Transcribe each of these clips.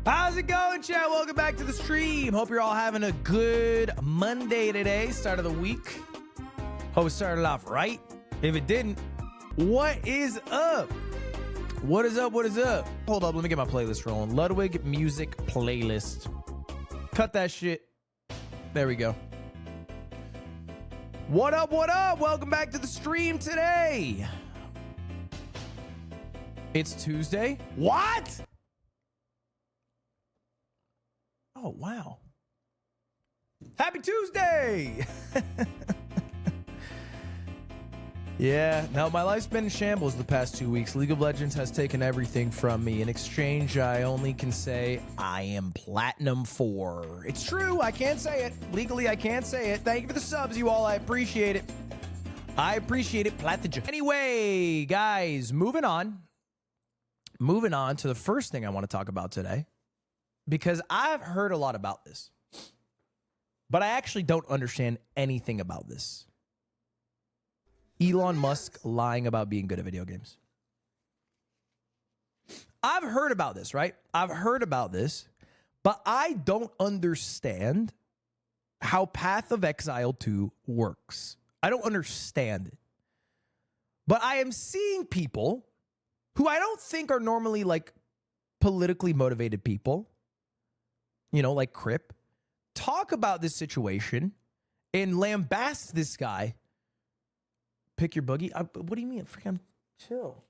How's it going, chat? Welcome back to the stream. Hope you're all having a good Monday today, start of the week. Hope it started off right. If it didn't, what is up? What is up? What is up? Hold up, let me get my playlist rolling. Ludwig music playlist. Cut that shit. There we go. What up? What up? Welcome back to the stream today. It's Tuesday. What? Oh, wow. Happy Tuesday. Yeah, now my life's been in shambles the past 2 weeks. League of Legends has taken everything from me. In exchange, I only can say I am Platinum 4. It's true, I can't say it. Legally, I can't say it. Thank you for the subs, you all. I appreciate it. I appreciate it, Platinum. Anyway, guys, moving on. Moving on to the first thing I want to talk about today. Because I've heard a lot about this. But I actually don't understand anything about this. Elon Musk lying about being good at video games. I've heard about this, right? I've heard about this, but I don't understand how Path of Exile 2 works. I don't understand it. But I am seeing people who I don't think are normally like politically motivated people, you know, like Crip, talk about this situation and lambast this guy. Pick your boogie. What do you mean? Freaking chill.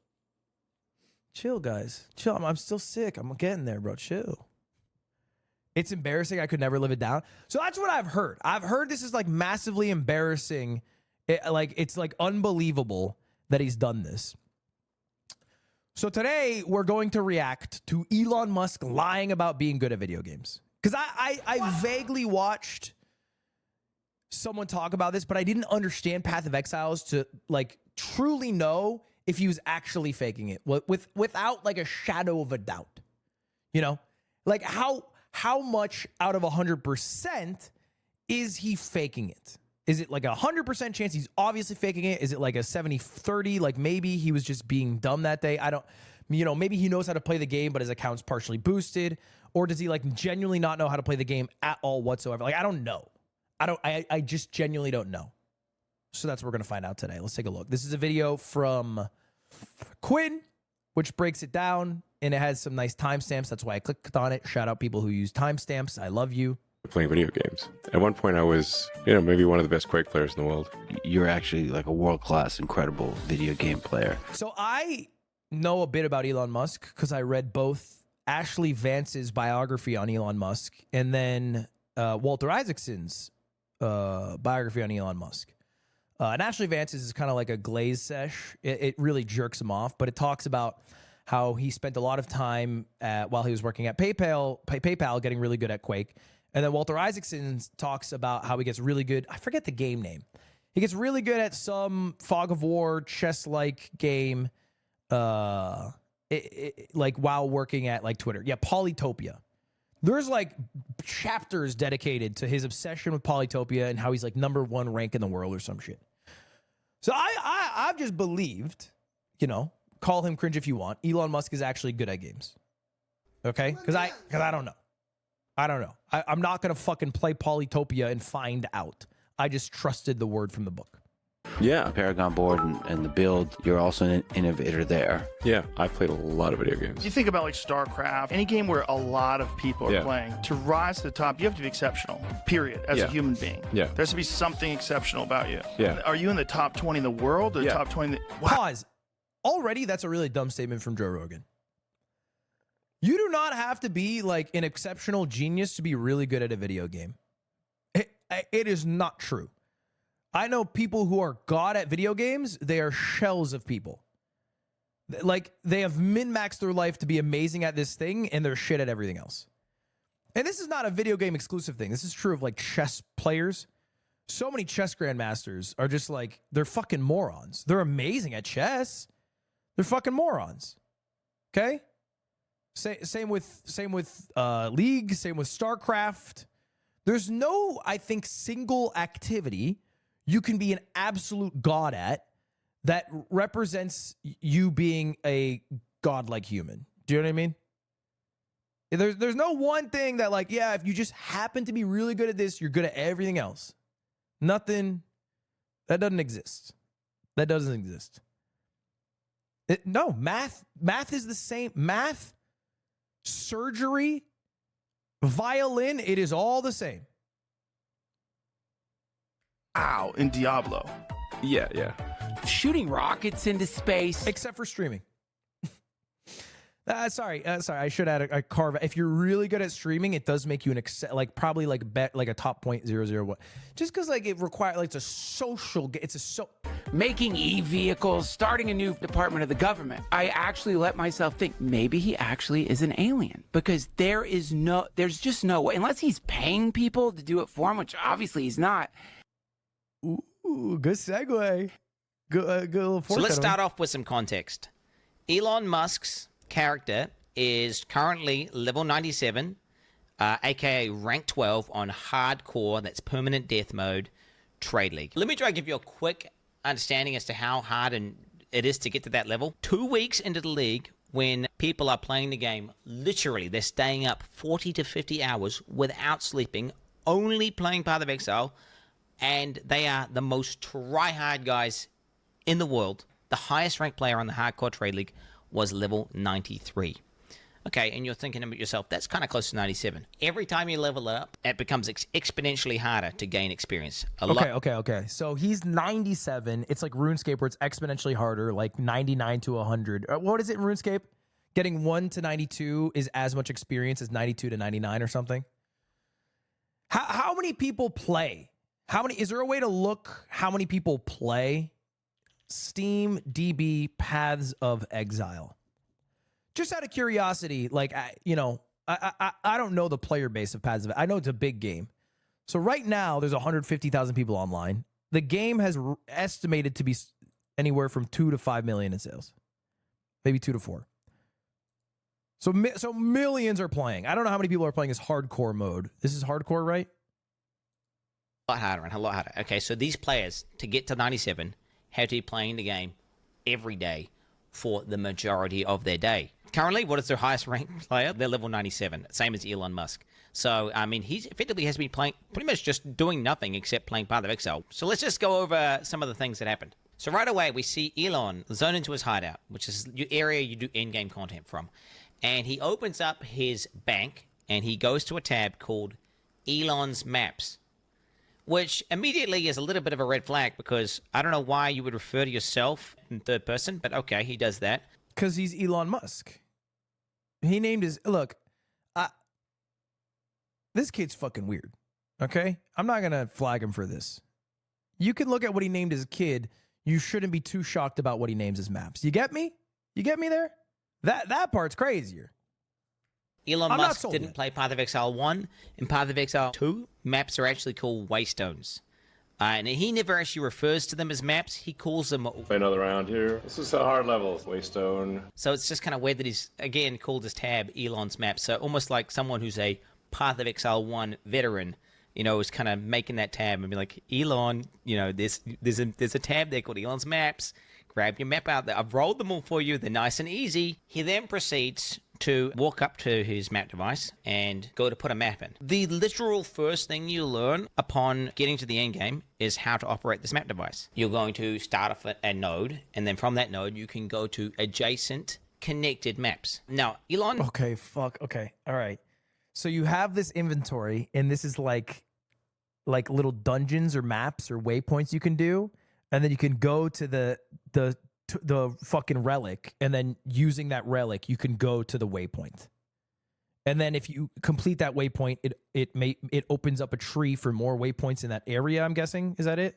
Chill, guys. Chill. I'm still sick. I'm getting there, bro. Chill. It's embarrassing. I could never live it down. So that's what I've heard. I've heard this is like massively embarrassing. It's like unbelievable that he's done this. So today we're going to react to Elon Musk lying about being good at video games. Because I vaguely watched someone talk about this, but I didn't understand Path of Exiles to like truly know if he was actually faking it without like a shadow of a doubt. You know, like how much out of 100% is he faking it? Is it like 100% chance he's obviously faking it? Is it like a 70-30? Like maybe he was just being dumb that day. I don't, you know, maybe he knows how to play the game, but his account's partially boosted. Or does he like genuinely not know how to play the game at all whatsoever? Like, I don't know. I just genuinely don't know. So that's what we're going to find out today. Let's take a look. This is a video from Quinn, which breaks it down, and it has some nice timestamps. That's why I clicked on it. Shout out people who use timestamps. I love you. Playing video games. At one point I was, you know, maybe one of the best Quake players in the world. You're actually like a world-class, incredible video game player. So I know a bit about Elon Musk because I read both Ashley Vance's biography on Elon Musk and then Walter Isaacson's biography on Elon Musk. And Ashley Vance's is kind of like a glaze sesh. It really jerks him off, but it talks about how he spent a lot of time while he was working at PayPal getting really good at Quake. And then Walter Isaacson talks about how he gets really good. I forget the game name. He gets really good at some Fog of War chess-like game, like while working at like Twitter. Yeah, Polytopia. There's like chapters dedicated to his obsession with Polytopia and how he's like #1 rank in the world or some shit. So I've just believed, you know, call him cringe if you want. Elon Musk is actually good at games. Okay? Because I don't know. I don't know. I'm not going to fucking play Polytopia and find out. I just trusted the word from the book. Yeah, Paragon board and the build, you're also an innovator there. Yeah, I've played a lot of video games. You think about like StarCraft, any game where a lot of people are playing, to rise to the top, you have to be exceptional, period, as a human being. Yeah. There has to be something exceptional about you. Yeah. Are you in the top 20 in the world or the top 20? Wow. Pause. Already, that's a really dumb statement from Joe Rogan. You do not have to be like an exceptional genius to be really good at a video game. It is not true. I know people who are god at video games. They are shells of people. Like they have min-maxed their life to be amazing at this thing and they're shit at everything else. And this is not a video game exclusive thing. This is true of like chess players. So many chess grandmasters are just like, they're fucking morons. They're amazing at chess. They're fucking morons. Okay? Same with League, same with StarCraft. There's no, I think, single activity you can be an absolute god at that represents you being a godlike human. Do you know what I mean? There's no one thing that like, yeah, if you just happen to be really good at this, you're good at everything else. Nothing. That doesn't exist. That doesn't exist. No, math is the same. Math, surgery, violin, it is all the same. Ow, in Diablo. Yeah, yeah. Shooting rockets into space. Except for streaming. Sorry. I should add a carve. If you're really good at streaming, it does make you an probably like a top 0.001. Just because like it requires like it's a social. Making e-vehicles, starting a new department of the government. I actually let myself think maybe he actually is an alien because there's just no way unless he's paying people to do it for him, which obviously he's not. Ooh, good segue. Good little. So let's start off with some context. Elon Musk's character is currently level 97, aka rank 12 on hardcore, that's permanent death mode, Trade League. Let me try to give you a quick understanding as to how hard it is to get to that level. 2 weeks into the league, when people are playing the game, literally they're staying up 40 to 50 hours without sleeping, only playing Path of Exile, and they are the most try-hard guys in the world. The highest ranked player on the hardcore Trade League was level 93. Okay, and you're thinking about yourself, that's kind of close to 97. Every time you level up, it becomes exponentially harder to gain experience. Okay. So he's 97. It's like RuneScape where it's exponentially harder, like 99 to 100. What is it in RuneScape? Getting 1 to 92 is as much experience as 92 to 99 or something. How many people play? Is there a way to look how many people play Steam DB Paths of Exile? Just out of curiosity, like, I don't know the player base of Paths of Exile. I know it's a big game. So right now, there's 150,000 people online. The game has estimated to be anywhere from 2 to 5 million in sales. Maybe 2 to 4. So millions are playing. I don't know how many people are playing this hardcore mode. This is hardcore, right? A lot harder. Okay, so these players, to get to 97, have to be playing the game every day for the majority of their day. Currently, what is their highest ranked player? They're level 97, same as Elon Musk. So, I mean, he effectively has been playing, pretty much just doing nothing except playing Path of Exile. So let's just go over some of the things that happened. So right away, we see Elon zone into his hideout, which is the area you do in-game content from. And he opens up his bank, and he goes to a tab called Elon's Maps, which immediately is a little bit of a red flag because I don't know why you would refer to yourself in third person, but okay, he does that. Because he's Elon Musk. He named his... Look, this kid's fucking weird, okay? I'm not going to flag him for this. You can look at what he named his kid. You shouldn't be too shocked about what he names his maps. You get me? You get me there? That part's crazier. Elon Musk didn't play Path of Exile 1. In Path of Exile 2, maps are actually called waystones. And he never actually refers to them as maps. He calls them... Play another round here. This is a hard level. Waystone. So it's just kind of weird that he's, again, called his tab Elon's Maps. So almost like someone who's a Path of Exile 1 veteran, is kind of making that tab and be like, Elon, there's a tab there called Elon's Maps. Grab your map out there. I've rolled them all for you. They're nice and easy. He then proceeds to walk up to his map device and go to put a map in. The literal first thing you learn upon getting to the end game is how to operate this map device. You're going to start off at a node, and then from that node, you can go to adjacent connected maps. Now, Elon... Okay, all right. So you have this inventory, and this is like little dungeons or maps or waypoints you can do, and then you can go to the fucking relic, and then using that relic, you can go to the waypoint. And then if you complete that waypoint, it opens up a tree for more waypoints in that area, I'm guessing. Is that it?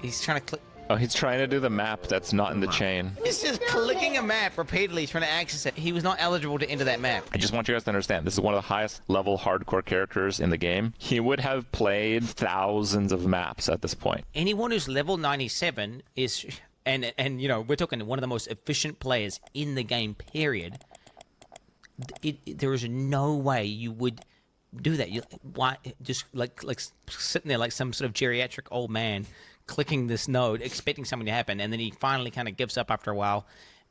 He's trying to click... Oh, he's trying to do the map that's not in the chain. He's just clicking a map repeatedly, trying to access it. He was not eligible to enter that map. I just want you guys to understand, this is one of the highest level hardcore characters in the game. He would have played thousands of maps at this point. Anyone who's level 97 is, and we're talking one of the most efficient players in the game, period. There is no way you would do that. Why just like sitting there like some sort of geriatric old man clicking this node, expecting something to happen, and then he finally kind of gives up after a while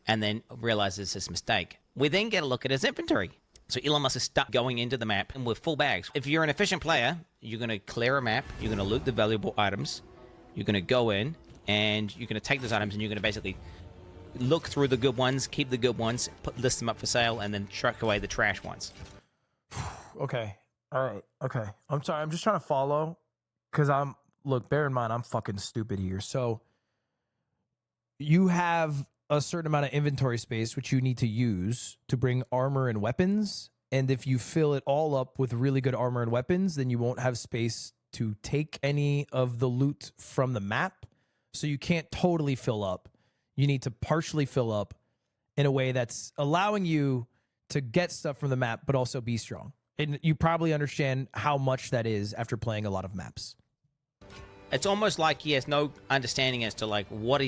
and then realizes his mistake. We then get a look at his inventory. So Elon Musk is stuck going into the map and with full bags. If you're an efficient player, you're going to clear a map, you're going to loot the valuable items, you're going to go in, and you're going to take those items and you're going to basically look through the good ones, keep the good ones, list them up for sale, and then truck away the trash ones. Okay. All right. Okay. I'm sorry. I'm just trying to follow because look, bear in mind, I'm fucking stupid here. So you have a certain amount of inventory space, which you need to use to bring armor and weapons. And if you fill it all up with really good armor and weapons, then you won't have space to take any of the loot from the map. So you can't totally fill up. You need to partially fill up in a way that's allowing you to get stuff from the map, but also be strong. And you probably understand how much that is after playing a lot of maps. It's almost like he has no understanding as to like what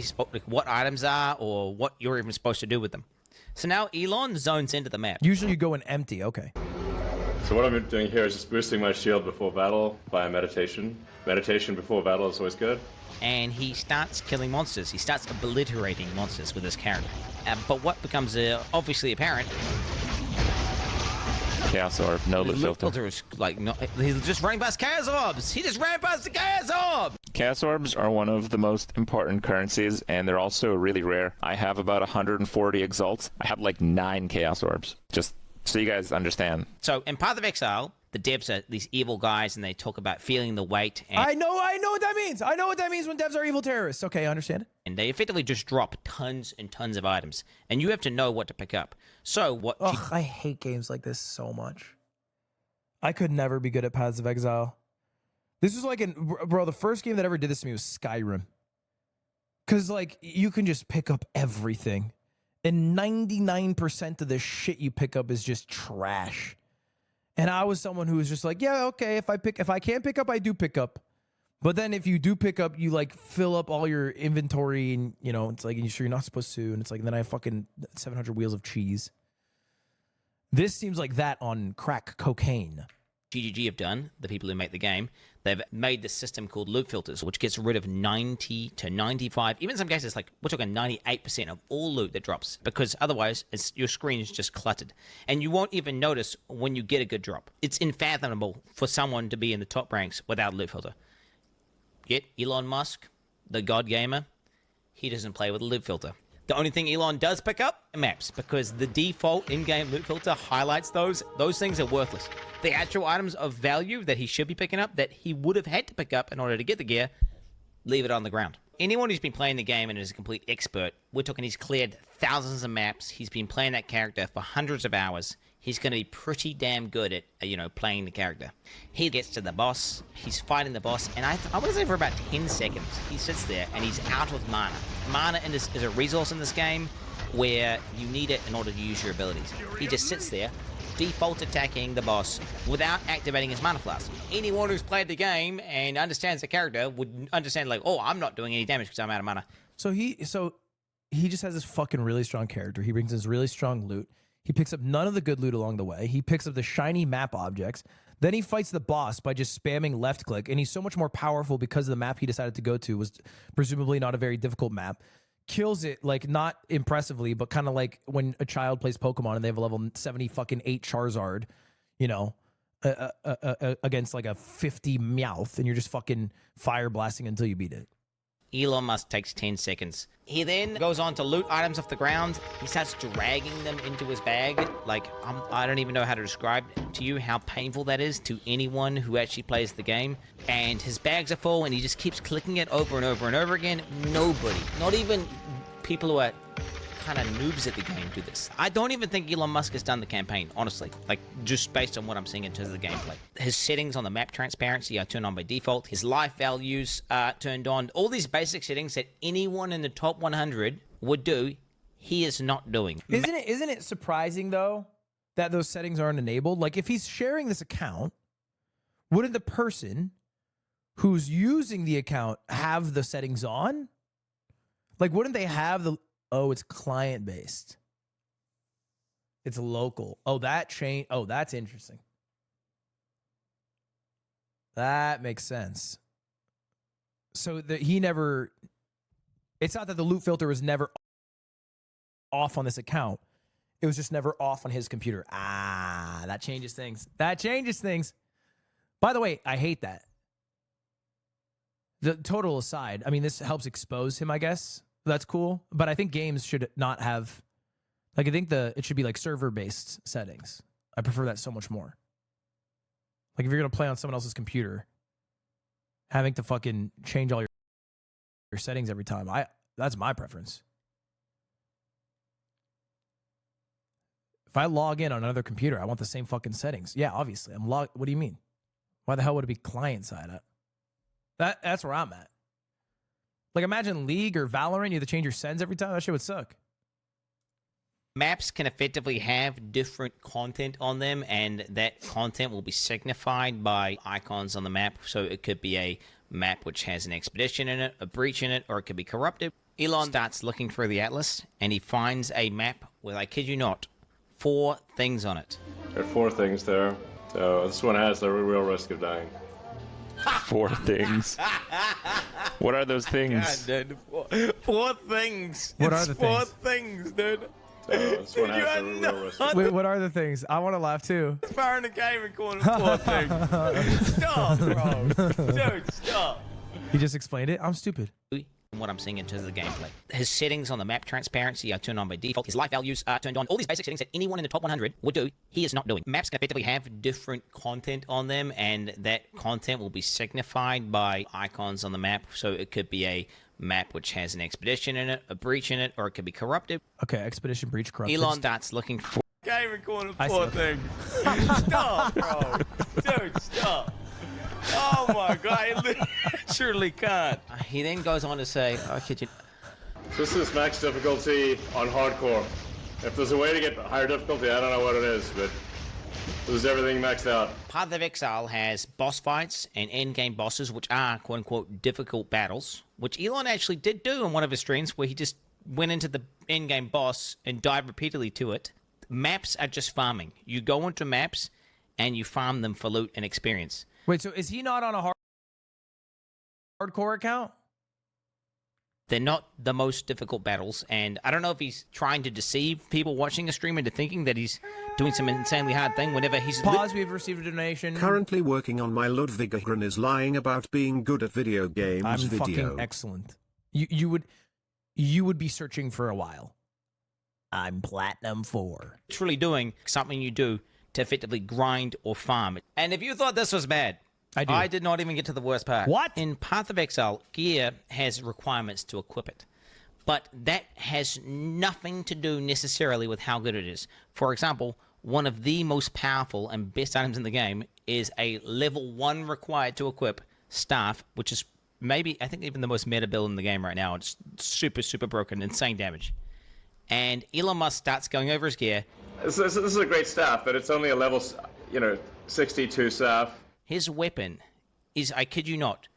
items are or what you're even supposed to do with them. So now Elon zones into the map. Usually you go in empty. Okay. So what I'm doing here is just boosting my shield before battle via meditation. Meditation before battle is always good. And he starts killing monsters. He starts obliterating monsters with his character. But what becomes obviously apparent... Chaos Orb, no loot filter. Is like, no, he's just running past Chaos Orbs. He just ran past the Chaos Orb. Chaos Orbs are one of the most important currencies, and they're also really rare. I have about 140 exalts. I have like 9 Chaos Orbs, just so you guys understand. So in Path of Exile, the devs are these evil guys, and they talk about feeling the weight. And I know what that means. I know what that means when devs are evil terrorists. Okay, I understand it. And they effectively just drop tons and tons of items, and you have to know what to pick up. So what? Ugh, I hate games like this so much. I could never be good at Paths of Exile. This was like bro, the first game that ever did this to me was Skyrim. Cause like you can just pick up everything. And 99% of the shit you pick up is just trash. And I was someone who was just like, yeah, okay, if I can't pick up, I do pick up. But then if you do pick up, you like fill up all your inventory and you know, it's like, you're not supposed to. And it's like, and then I have fucking 700 wheels of cheese. This seems like that on crack cocaine. GGG have done, the people who make the game, they've made this system called loot filters, which gets rid of 90 to 95, even in some cases, like we're talking 98% of all loot that drops, because otherwise your screen is just cluttered. And you won't even notice when you get a good drop. It's unfathomable for someone to be in the top ranks without a loot filter. Yet Elon Musk, the god gamer, he doesn't play with a loot filter. The only thing Elon does pick up are maps, because the default in-game loot filter highlights those. Those things are worthless. The actual items of value that he should be picking up, that he would have had to pick up in order to get the gear, leave it on the ground. Anyone who's been playing the game and is a complete expert, we're talking he's cleared thousands of maps. He's been playing that character for hundreds of hours. He's going to be pretty damn good at, playing the character. He gets to the boss. He's fighting the boss. And I want to say for about 10 seconds, he sits there and he's out of mana. Mana is a resource in this game where you need it in order to use your abilities. He just sits there, default attacking the boss without activating his mana flask. Anyone who's played the game and understands the character would understand, like, oh, I'm not doing any damage because I'm out of mana. So he just has this fucking really strong character. He brings his really strong loot. He picks up none of the good loot along the way. He picks up the shiny map objects. Then he fights the boss by just spamming left click. And he's so much more powerful because the map he decided to go to was presumably not a very difficult map. Kills it, like, not impressively, but kind of like when a child plays Pokemon and they have a level 70 fucking 8 Charizard, against like a 50 Meowth, and you're just fucking fire blasting until you beat it. Elon Musk takes 10 seconds. He then goes on to loot items off the ground. He starts dragging them into his bag. Like, I don't even know how to describe to you how painful that is to anyone who actually plays the game. And his bags are full, and he just keeps clicking it over and over and over again. Nobody, not even people who are kind of noobs at the game, do this. I don't even think Elon Musk has done the campaign, honestly. Like, just based on what I'm seeing in terms of the gameplay. His settings on the map transparency are turned on by default. His life values are turned on. All these basic settings that anyone in the top 100 would do, he is not doing. Isn't it surprising, though, that those settings aren't enabled? Like, if he's sharing this account, wouldn't the person who's using the account have the settings on? Like, wouldn't they have the... Oh, it's client-based. It's local. Oh, that change. Oh, that's interesting. That makes sense. So he never... It's not that the loot filter was never off on this account. It was just never off on his computer. Ah, that changes things. That changes things. By the way, I hate that. The total aside, I mean, this helps expose him, I guess. That's cool. But I think games should not have, like, I think it should be like server-based settings. I prefer that so much more. Like, if you're going to play on someone else's computer, having to fucking change all your settings every time, that's my preference. If I log in on another computer, I want the same fucking settings. Yeah, obviously. What do you mean? Why the hell would it be client side? That's where I'm at. Like, imagine League or Valorant, you have to change your settings every time. That shit would suck. Maps can effectively have different content on them, and that content will be signified by icons on the map. So it could be a map which has an expedition in it, a breach in it, or it could be corrupted. Elon starts looking through the atlas, and he finds a map with, I kid you not, 4 things on it. There are 4 things there. So this one has the real risk of dying. 4 things. What are those things? God, dude. 4 things. What are the 4 things? things, dude. So this one has the real risk of dying. Wait, what are the things? I want to laugh too. Fire in the game and calling them 4 things. Stop, bro. Dude, stop. He just explained it. I'm stupid. What I'm seeing in terms of the gameplay. His settings on the map transparency are turned on by default. His life values are turned on. All these basic settings that anyone in the top 100 would do, he is not doing. Maps can effectively have different content on them, and that content will be signified by icons on the map. So it could be a map which has an expedition in it, a breach in it, or it could be corrupted. Okay, expedition, breach, corrupted. Elon starts looking for game and calling them 4 things. Stop, bro. Dude, stop. Oh my god, I literally can't. He then goes on to say, I kid you. This is max difficulty on hardcore. If there's a way to get higher difficulty, I don't know what it is, but this is everything maxed out. Path of Exile has boss fights and end-game bosses, which are quote-unquote difficult battles, which Elon actually did do in one of his streams, where he just went into the end-game boss and died repeatedly to it. Maps are just farming. You go into maps and you farm them for loot and experience. Wait, so is he not on a hardcore account? They're not the most difficult battles, and I don't know if he's trying to deceive people watching the stream into thinking that he's doing some insanely hard thing whenever he's... Pause, we've received a donation. Currently working on my Ludwig is lying about being good at video games. I'm fucking excellent. You would be searching for a while. I'm Platinum 4. Truly doing something you do to effectively grind or farm. And if you thought this was bad, I did not even get to the worst part. What? In Path of Exile, gear has requirements to equip it. But that has nothing to do necessarily with how good it is. For example, one of the most powerful and best items in the game is a level 1 required to equip staff, which is maybe, I think, even the most meta build in the game right now. It's super, super broken, insane damage. And Elon Musk starts going over his gear. This is a great staff, but it's only a level, 62 staff. His weapon is, I kid you not,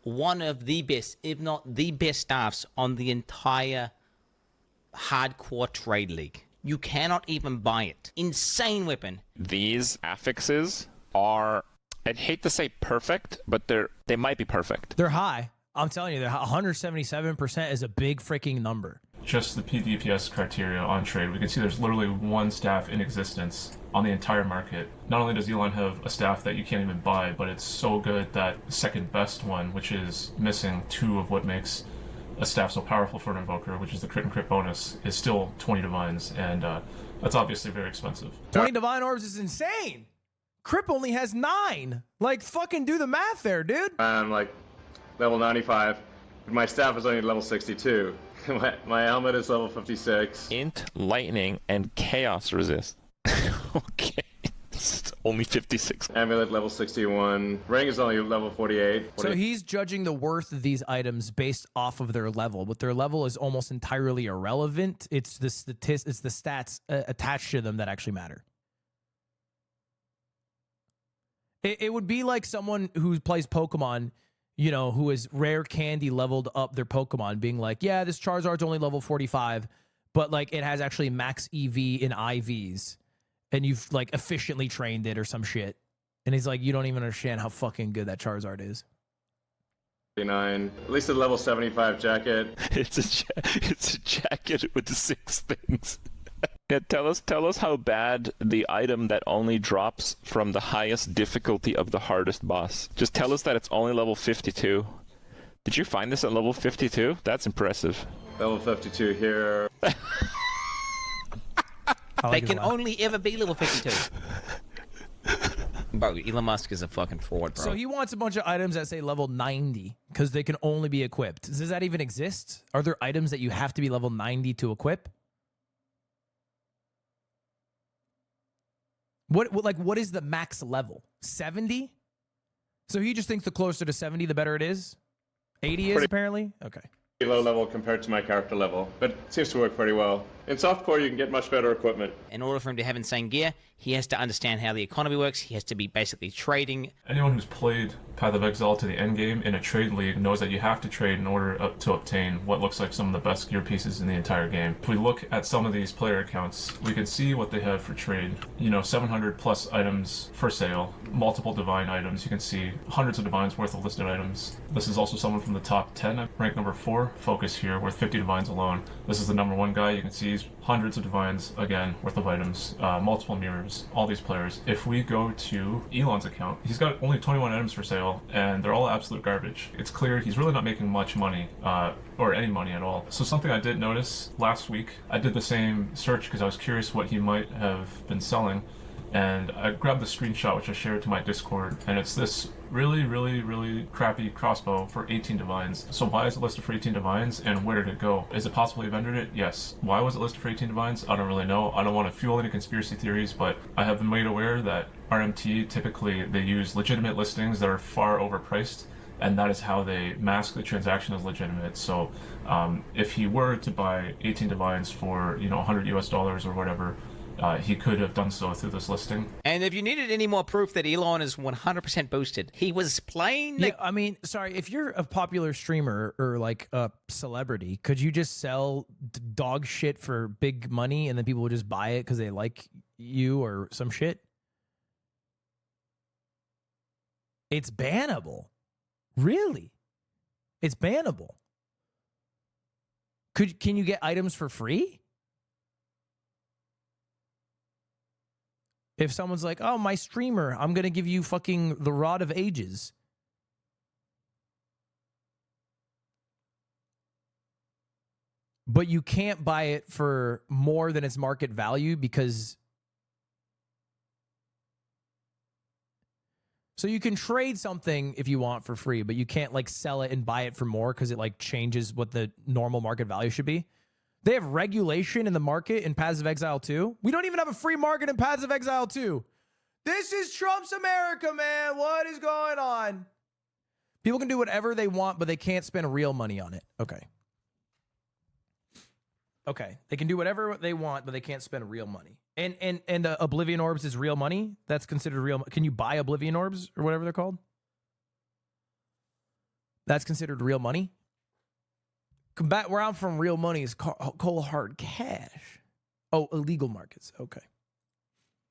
one of the best, if not the best staffs on the entire hardcore trade league. You cannot even buy it. Insane weapon. These affixes are, I'd hate to say perfect, but they might be perfect. They're high. I'm telling you, 177% is a big freaking number. Just the PvPS criteria on trade, we can see there's literally 1 staff in existence on the entire market. Not only does Elon have a staff that you can't even buy, but it's so good that the second best one, which is missing 2 of what makes a staff so powerful for an invoker, which is the crit and crit bonus, is still 20 divines, and that's obviously very expensive. 20 divine orbs is insane. Crip only has 9. Like, fucking do the math there, dude. I'm like level 95. My staff is only level 62. My helmet is level 56. Int, lightning, and chaos resist. Okay. It's only 56. Amulet level 61. Ring is only level 48. So he's judging the worth of these items based off of their level, but their level is almost entirely irrelevant. It's the stats attached to them that actually matter. It would be like someone who plays Pokemon, who is rare candy leveled up their Pokemon, being like, yeah, this Charizard's only level 45, but like it has actually max EV in IVs, and you've like efficiently trained it or some shit. And he's like, you don't even understand how fucking good that Charizard is. 49. At least a level 75 jacket. It's a jacket with 6 things. Yeah, tell us how bad the item that only drops from the highest difficulty of the hardest boss. Just tell us that it's only level 52. Did you find this at level 52? That's impressive. Level 52 here. They can only ever be level 52. Bro, Elon Musk is a fucking fraud, bro. So he wants a bunch of items that say level 90 because they can only be equipped. Does that even exist? Are there items that you have to be level 90 to equip? What is the max level? 70? So he just thinks the closer to 70, the better it is? 80 is apparently? Okay. Low level compared to my character level, but it seems to work pretty well. In softcore, you can get much better equipment. In order for him to have insane gear, he has to understand how the economy works. He has to be basically trading. Anyone who's played Path of Exile to the end game in a trade league knows that you have to trade in order to obtain what looks like some of the best gear pieces in the entire game. If we look at some of these player accounts, we can see what they have for trade. You know, 700 plus items for sale, multiple divine items. You can see hundreds of divines worth of listed items. This is also someone from the top 10, rank number 4, Focus here, worth 50 divines alone. This is the number 1 guy. You can see he's hundreds of divines, again, worth of items, multiple mirrors, all these players. If we go to Elon's account, he's got only 21 items for sale, and they're all absolute garbage. It's clear he's really not making much money, or any money at all. So something I did notice last week, I did the same search because I was curious what he might have been selling, and I grabbed the screenshot which I shared to my Discord, and it's this really crappy crossbow for 18 divines. So why is it listed for 18 divines, and where did it go? Is it possible he vendored it? Yes. Why was it listed for 18 divines? I don't really know. I don't want to fuel any conspiracy theories, but I have been made aware that RMT, typically they use legitimate listings that are far overpriced, and that is how they mask the transaction as legitimate. So if he were to buy 18 divines for, you know, $100 US or whatever, he could have done so through this listing. And if you needed any more proof that Elon is 100% boosted, he was playing... Yeah, I mean, sorry, if you're a popular streamer or like a celebrity, could you just sell dog shit for big money and then people will just buy it because they like you or some shit? It's bannable. Really? It's bannable. Can you get items for free? If someone's like, oh, my streamer, I'm going to give you fucking the Rod of Ages. But you can't buy it for more than its market value because... So you can trade something if you want for free, but you can't like sell it and buy it for more because it like changes what the normal market value should be. They have regulation in the market in Paths of Exile 2. We don't even have a free market in Paths of Exile 2. This is Trump's America, man. What is going on? People can do whatever they want, but they can't spend real money on it. Okay. Okay. They can do whatever they want, but they can't spend real money. And Oblivion Orbs is real money? That's considered real. Can you buy Oblivion Orbs or whatever they're called? That's considered real money? Combat where I'm from, real money is cold hard cash. Oh, illegal markets. Okay.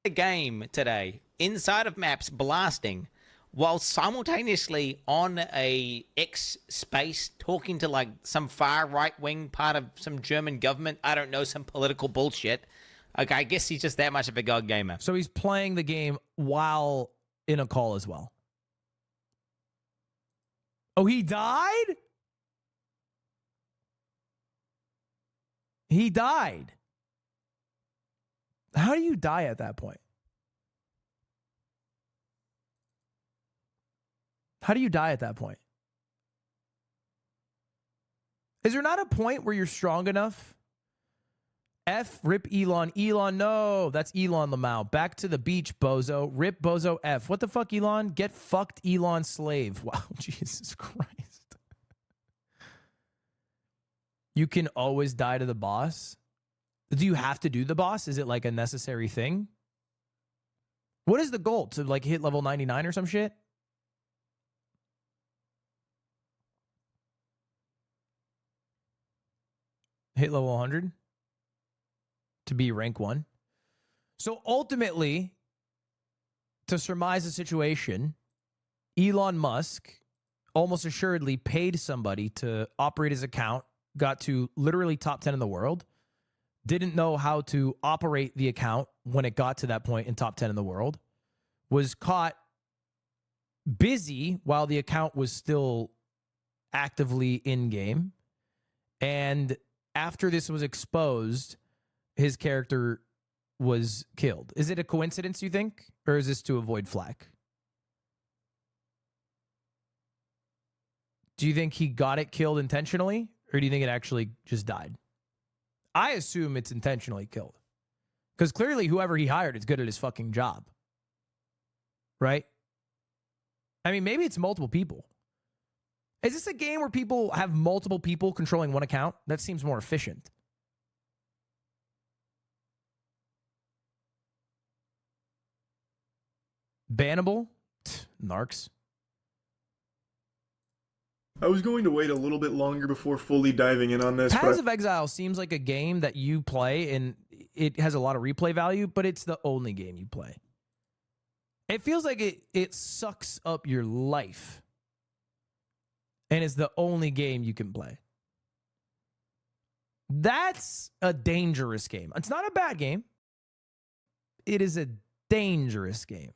The game today, inside of maps, blasting, while simultaneously on a X space talking to like some far right wing part of some German government. I don't know, some political bullshit. Okay, I guess he's just that much of a god gamer. So he's playing the game while in a call as well. Oh, he died? He died. How do you die at that point? How do you die at that point? Is there not a point where you're strong enough? F, rip Elon. Elon, no. That's Elon Lamau. Back to the beach, bozo. Rip bozo F. What the fuck, Elon? Get fucked, Elon slave. Wow, Jesus Christ. You can always die to the boss? Do you have to do the boss? Is it like a necessary thing? What is the goal? To like hit level 99 or some shit? Hit level 100? To be rank 1? So ultimately, to surmise the situation, Elon Musk almost assuredly paid somebody to operate his account, got to literally top 10 in the world, didn't know how to operate the account when it got to that point in top 10 in the world, was caught busy while the account was still actively in game. And after this was exposed, his character was killed. Is it a coincidence, you think? Or is this to avoid flack? Do you think he got it killed intentionally? Or do you think it actually just died? I assume it's intentionally killed. Because clearly whoever he hired is good at his fucking job. Right? I mean, maybe it's multiple people. Is this a game where people have multiple people controlling one account? That seems more efficient. Bannable? Narcs. I was going to wait a little bit longer before fully diving in on this. Paths of Exile seems like a game that you play and it has a lot of replay value, but it's the only game you play. It feels like it sucks up your life. And it's the only game you can play. That's a dangerous game. It's not a bad game. It is a dangerous game.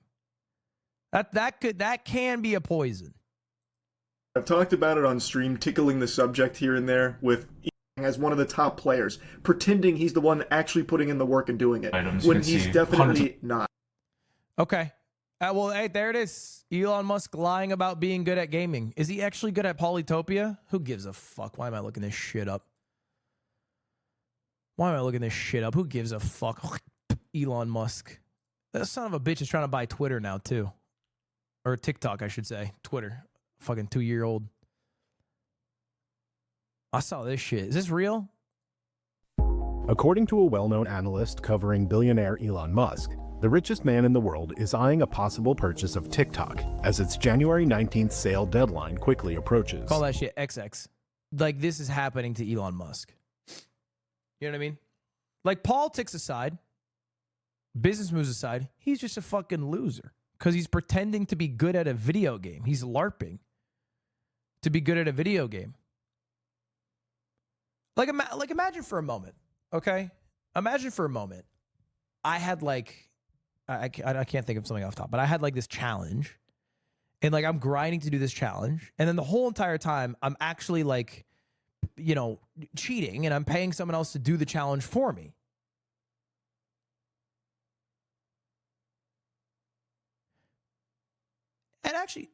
That can be a poison. I've talked about it on stream, tickling the subject here and there with as one of the top players, pretending he's the one actually putting in the work and doing it, when he's definitely not. Okay. Well, hey, there it is. Elon Musk lying about being good at gaming. Is he actually good at Polytopia? Who gives a fuck? Why am I looking this shit up? Why am I looking this shit up? Who gives a fuck? Elon Musk. That son of a bitch is trying to buy Twitter now, too. Or TikTok, I should say. Twitter. Fucking 2-year-old. I saw this shit. Is this real? According to a well-known analyst covering billionaire Elon Musk, the richest man in the world is eyeing a possible purchase of TikTok as its January 19th sale deadline quickly approaches. Call that shit XX. Like, this is happening to Elon Musk. You know what I mean? Like, politics aside, business moves aside, he's just a fucking loser. Because he's pretending to be good at a video game. He's LARPing to be good at a video game. Like imagine for a moment, okay? Imagine for a moment, I had like, I can't think of something off the top, but I had like this challenge. And like, I'm grinding to do this challenge. And then the whole entire time, I'm actually like, you know, cheating. And I'm paying someone else to do the challenge for me. And actually,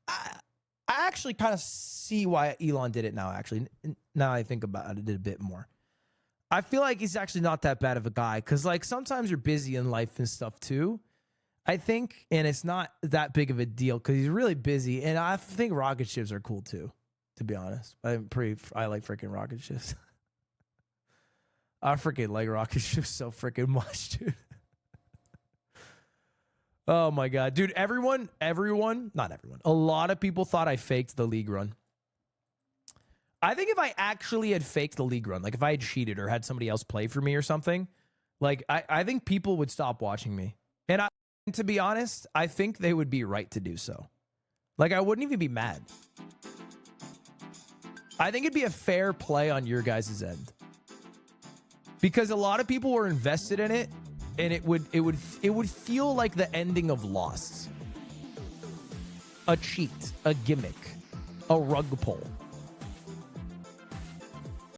I actually kind of see why Elon did it now, actually. Now I think about it a bit more. I feel like he's actually not that bad of a guy. Because, like, sometimes you're busy in life and stuff, too. I think. And it's not that big of a deal because he's really busy. And I think rocket ships are cool, too, to be honest. I like freaking rocket ships. I freaking like rocket ships so freaking much, dude. Oh my God, dude, not everyone, a lot of people thought I faked the league run. I think if I actually had faked the league run, like if I had cheated or had somebody else play for me or something, like I think people would stop watching me. And to be honest, I think they would be right to do so. Like I wouldn't even be mad. I think it'd be a fair play on your guys' end. Because a lot of people were invested in it. And it would feel like the ending of Lost. A cheat, a gimmick, a rug pull.